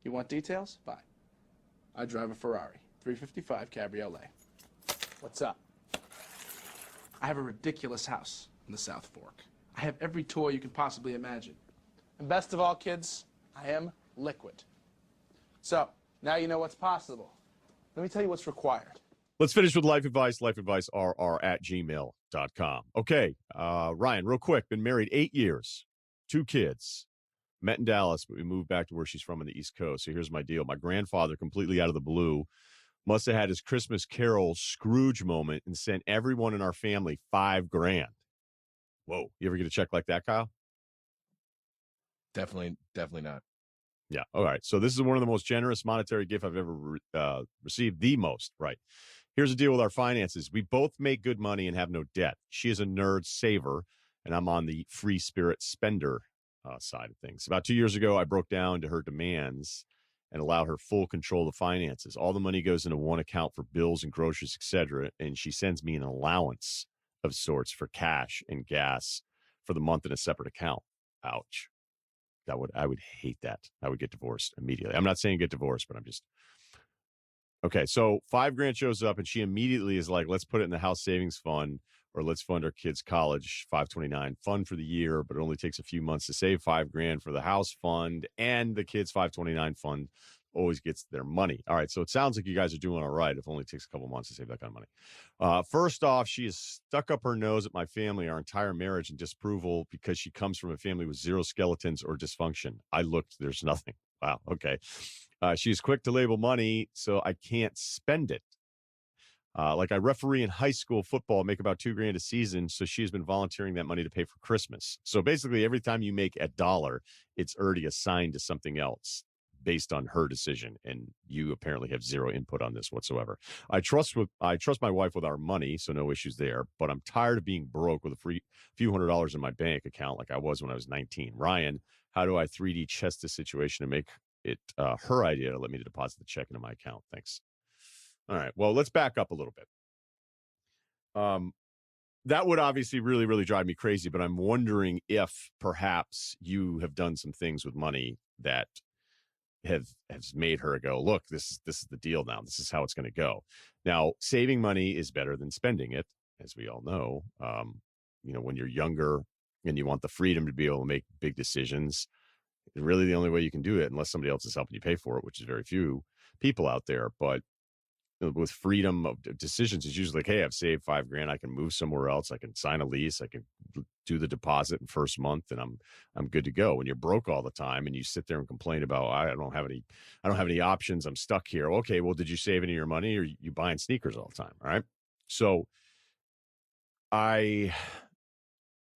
You want details? Fine. I drive a Ferrari 355 Cabriolet. What's up? I have a ridiculous house in the South Fork. I have every toy you can possibly imagine. And best of all, kids, I am liquid. So, now you know what's possible. Let me tell you what's required. Let's finish with life advice, lifeadvicerr@gmail.com. Okay, Ryen, real quick, been married 8 years, 2 kids, met in Dallas, but we moved back to where she's from on the East Coast. So here's my deal. My grandfather, completely out of the blue, must have had his Christmas Carol Scrooge moment and sent everyone in our family $5,000. Whoa. You ever get a check like that, Kyle? Definitely not. Yeah. All right. So this is one of the most generous monetary gift I've ever received. The most, right? Here's the deal with our finances. We both make good money and have no debt. She is a nerd saver, and I'm on the free spirit spender side of things. About 2 years ago, I broke down to her demands and allowed her full control of finances. All the money goes into one account for bills and groceries, etc., and she sends me an allowance of sorts for cash and gas for the month in a separate account. Ouch. I would hate that. I would get divorced immediately. I'm not saying get divorced, but I'm just okay. So $5,000 shows up, and she immediately is like, "Let's put it in the house savings fund, or let's fund our kids' college 529 fund for the year." But it only takes a few months to save $5,000 for the house fund, and the kids' 529 fund always gets their money. All right, so it sounds like you guys are doing all right. If it only takes a couple months to save that kind of money. First off, she has stuck up her nose at my family, our entire marriage, and disapproval because she comes from a family with zero skeletons or dysfunction. I looked, there's nothing. Wow, okay. She's quick to label money, so I can't spend it. Like I referee in high school football, make about $2,000 a season. So she has been volunteering that money to pay for Christmas. So basically every time you make a dollar, it's already assigned to something else based on her decision. And you apparently have zero input on this whatsoever. I trust my wife with our money, so no issues there, but I'm tired of being broke with a few $100s in my bank account like I was when I was 19. Ryen, how do I 3D chess this situation and make it her idea to let me to deposit the check into my account? Thanks. All right. Well, let's back up a little bit. That would obviously really, really drive me crazy, but I'm wondering if perhaps you have done some things with money that has made her go, look, this is the deal now. This is how it's going to go. Now, saving money is better than spending it, as we all know. When you're younger and you want the freedom to be able to make big decisions, really the only way you can do it, unless somebody else is helping you pay for it, which is very few people out there. But with freedom of decisions, it's usually like, hey, I've saved $5,000. I can move somewhere else. I can sign a lease. I can do the deposit in first month, and I'm good to go. When you're broke all the time and you sit there and complain about, I don't have any options. I'm stuck here. Okay, well, did you save any of your money, or you buying sneakers all the time? All right. So I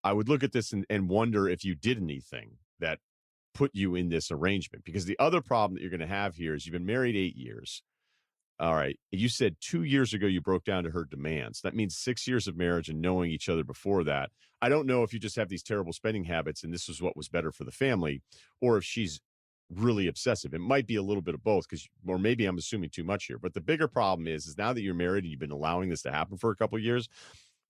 would look at this and wonder if you did anything that put you in this arrangement, because the other problem that you're going to have here is you've been married 8 years. All right. You said 2 years ago you broke down to her demands. That means 6 years of marriage and knowing each other before that. I don't know if you just have these terrible spending habits and this is what was better for the family, or if she's really obsessive. It might be a little bit of both, or maybe I'm assuming too much here. But the bigger problem is now that you're married and you've been allowing this to happen for a couple of years,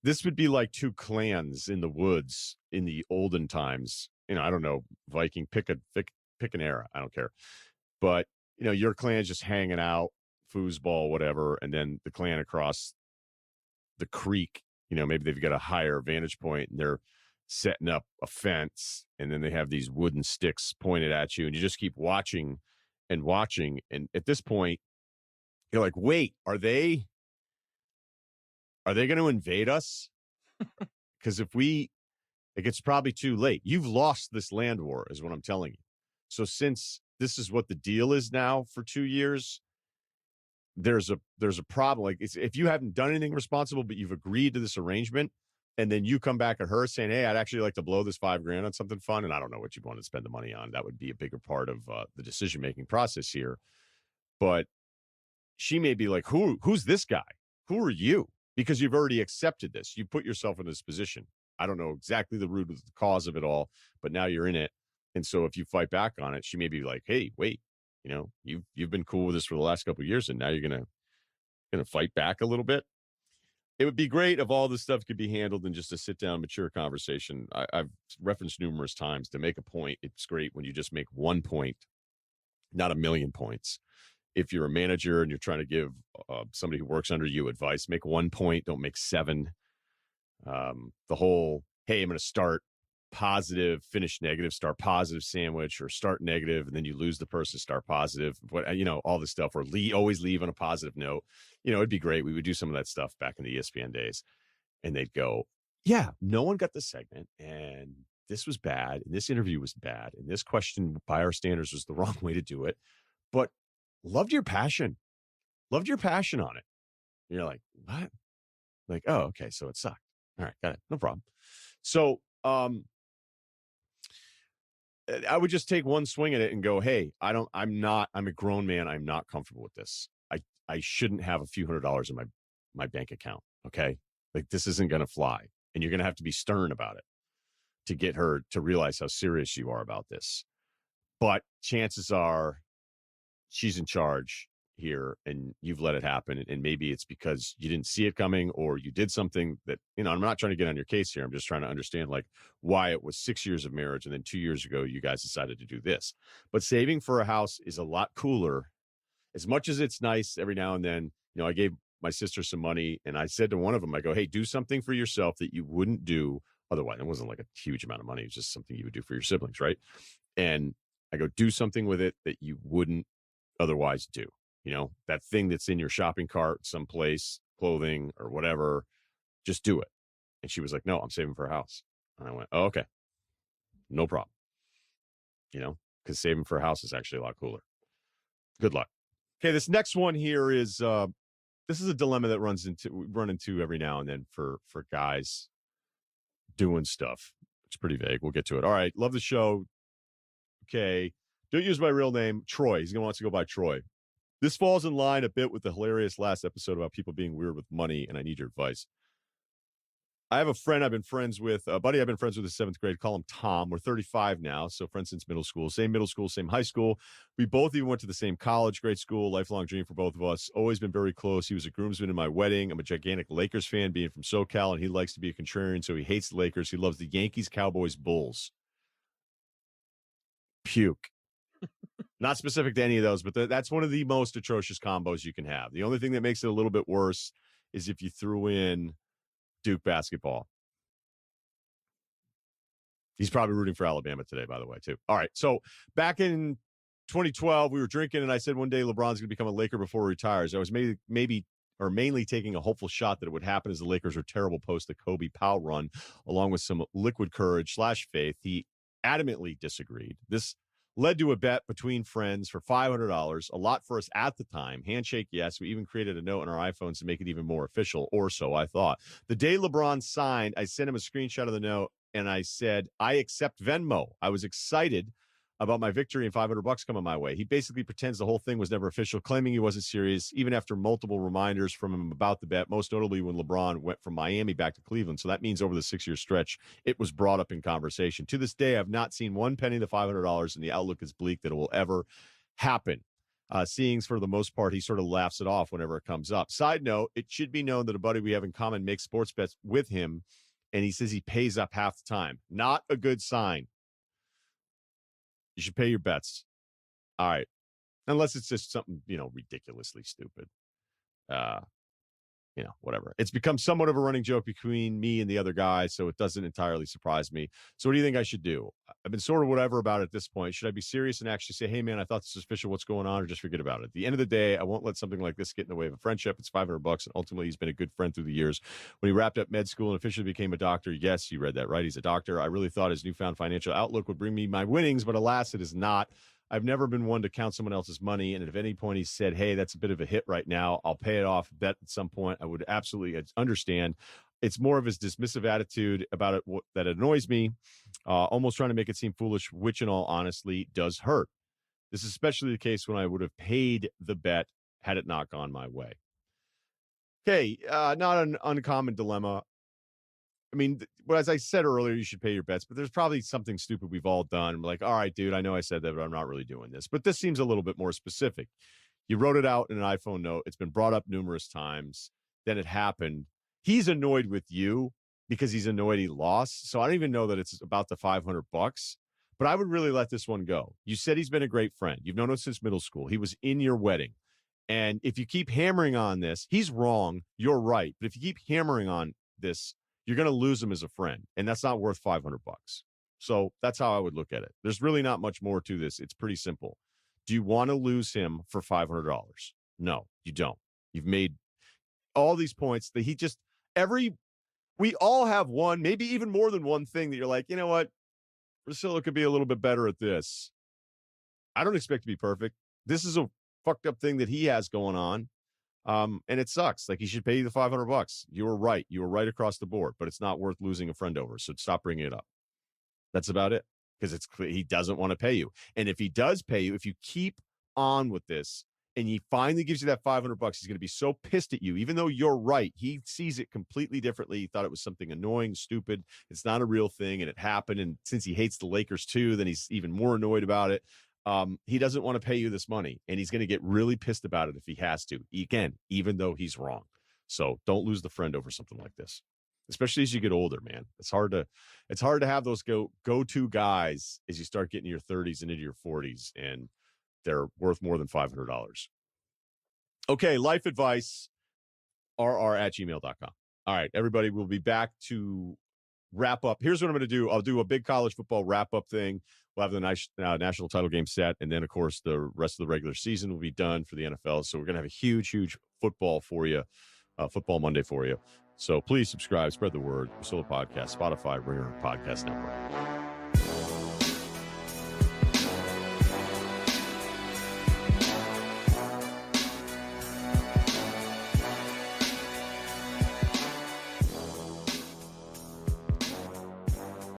this would be like two clans in the woods in the olden times. I don't know, Viking, pick an era. I don't care. But, your clan's just hanging out, foosball, whatever, and then the clan across the creek, maybe they've got a higher vantage point and they're setting up a fence, and then they have these wooden sticks pointed at you, and you just keep watching and watching. And at this point, you're like, wait, are they going to invade us? Because it's probably too late. You've lost this land war, is what I'm telling you. So since this is what the deal is now for 2 years, there's a problem. Like, if you haven't done anything responsible, but you've agreed to this arrangement, and then you come back at her saying, hey, I'd actually like to blow this $5,000 on something fun, and I don't know what you'd want to spend the money on. That would be a bigger part of the decision-making process here. But she may be like, who's this guy? Who are you? Because you've already accepted this. You put yourself in this position. I don't know exactly the root of the cause of it all, but now you're in it. And so if you fight back on it, she may be like, hey, wait, you've been cool with this for the last couple of years, and now you're gonna fight back a little bit. It would be great if all this stuff could be handled in just a sit down, mature conversation. I've referenced numerous times, to make a point, it's great when you just make one point not a million points. If you're a manager and you're trying to give somebody who works under you advice, make 1 point, don't make 7. The whole, hey, I'm going to start positive, finish negative, start positive sandwich, or start negative, and then you lose the person, start positive, all this stuff, or always leave on a positive note. It'd be great. We would do some of that stuff back in the ESPN days. And they'd go, yeah, no one got the segment, and this was bad, and this interview was bad, and this question by our standards was the wrong way to do it. But loved your passion on it. And you're like, what? Like, oh, okay, so it sucked. All right, got it. No problem. So I would just take one swing at it and go, hey, I'm a grown man. I'm not comfortable with this. I shouldn't have a few $100s in my bank account. Okay. Like, this isn't going to fly. And you're going to have to be stern about it to get her to realize how serious you are about this. But chances are she's in charge here and you've let it happen. And maybe it's because you didn't see it coming, or you did something that, I'm not trying to get on your case here. I'm just trying to understand like why it was 6 years of marriage. And then 2 years ago, you guys decided to do this. But saving for a house is a lot cooler. As much as it's nice every now and then, I gave my sister some money and I said to one of them, I go, hey, do something for yourself that you wouldn't do otherwise. It wasn't like a huge amount of money. It was just something you would do for your siblings. Right. And I go, do something with it that you wouldn't otherwise do. That thing that's in your shopping cart someplace, clothing or whatever, just do it. And she was like, no, I'm saving for a house. And I went, oh, okay, no problem. Because saving for a house is actually a lot cooler. Good luck. Okay, this next one here is this is a dilemma that we run into every now and then for guys doing stuff. It's pretty vague. We'll get to it. All right, love the show. Okay, don't use my real name, Troy. He's gonna want to go by Troy. This falls in line a bit with the hilarious last episode about people being weird with money, and I need your advice. I have a friend I've been friends with, a buddy I've been friends with in 7th grade. Call him Tom. We're 35 now, so friends since middle school. Same middle school, same high school. We both even went to the same college, great school, lifelong dream for both of us. Always been very close. He was a groomsman in my wedding. I'm a gigantic Lakers fan, being from SoCal, and he likes to be a contrarian, so he hates the Lakers. He loves the Yankees, Cowboys, Bulls. Puke. Not specific to any of those, but that's one of the most atrocious combos you can have. The only thing that makes it a little bit worse is if you threw in Duke basketball. He's probably rooting for Alabama today, by the way, too. All right. So back in 2012, we were drinking, and I said one day LeBron's going to become a Laker before he retires. I was mainly taking a hopeful shot that it would happen as the Lakers were terrible post the Kobe Powell run, along with some liquid courage / faith. He adamantly disagreed. This led to a bet between friends for $500, a lot for us at the time. Handshake, yes. We even created a note on our iPhones to make it even more official, or so I thought. The day LeBron signed, I sent him a screenshot of the note, and I said, I accept Venmo. I was excited about my victory and $500 coming my way. He basically pretends the whole thing was never official, claiming he wasn't serious, even after multiple reminders from him about the bet, most notably when LeBron went from Miami back to Cleveland. So that means over the 6-year stretch, it was brought up in conversation. To this day, I've not seen one penny of the $500, and the outlook is bleak that it will ever happen. Seeing for the most part, he sort of laughs it off whenever it comes up. Side note, it should be known that a buddy we have in common makes sports bets with him, and he says he pays up half the time. Not a good sign. You should pay your bets. All right. Unless it's just something, ridiculously stupid. Whatever. It's become somewhat of a running joke between me and the other guy, so it doesn't entirely surprise me. So what do you think I should do? I've been sort of whatever about it at this point. Should I be serious and actually say, hey, man, I thought this was official. What's going on? Or just forget about it? At the end of the day, I won't let something like this get in the way of a friendship. It's $500, and ultimately he's been a good friend through the years. When he wrapped up med school and officially became a doctor, yes, you read that right. He's a doctor. I really thought his newfound financial outlook would bring me my winnings, but alas, it is not. I've never been one to count someone else's money, and if at any point he said, hey, that's a bit of a hit right now, I'll pay it off, bet at some point, I would absolutely understand. It's more of his dismissive attitude about it that annoys me, almost trying to make it seem foolish, which in all honesty does hurt. This is especially the case when I would have paid the bet had it not gone my way. Okay, not an uncommon dilemma. I mean, as I said earlier, you should pay your bets, but there's probably something stupid we've all done. We're like, all right, dude, I know I said that, but I'm not really doing this. But this seems a little bit more specific. You wrote it out in an iPhone note. It's been brought up numerous times. Then it happened. He's annoyed with you because he's annoyed he lost. So I don't even know that it's about the $500, but But I would really let this one go. You said he's been a great friend. You've known him since middle school. He was in your wedding. And if you keep hammering on this, he's wrong. You're right. But if you keep hammering on this, you're going to lose him as a friend. And that's not worth $500. So that's how I would look at it. There's really not much more to this. It's pretty simple. Do you want to lose him for $500? No, you don't. You've made all these points that we all have one, maybe even more than one thing that you're like, you know what? Russillo could be a little bit better at this. I don't expect to be perfect. This is a fucked up thing that he has going on. And it sucks. Like, he should pay you the $500. You were right. You were right across the board, but it's not worth losing a friend over. So stop bringing it up. That's about it. Because it's clear he doesn't want to pay you. And if he does pay you, if you keep on with this and he finally gives you that $500, he's going to be so pissed at you, even though you're right. He sees it completely differently. He thought it was something annoying, stupid. It's not a real thing. And it happened. And since he hates the Lakers too, then he's even more annoyed about it. He doesn't want to pay you this money, and he's going to get really pissed about it if he has to. Again, even though he's wrong. So don't lose the friend over something like this, especially as you get older, man. It's hard to have those go-to guys as you start getting your 30s and into your 40s, and they're worth more than $500. Okay, life advice, rr@gmail.com. All right, everybody, we'll be back to wrap up. Here's what I'm going to do. I'll do a big college football wrap-up thing. We'll have the national title game set, and then, of course, the rest of the regular season will be done for the NFL. So we're going to have a huge, huge football for you, Football Monday for you. So please subscribe, spread the word. Russillo Podcast, Spotify, Ringer Podcast Network.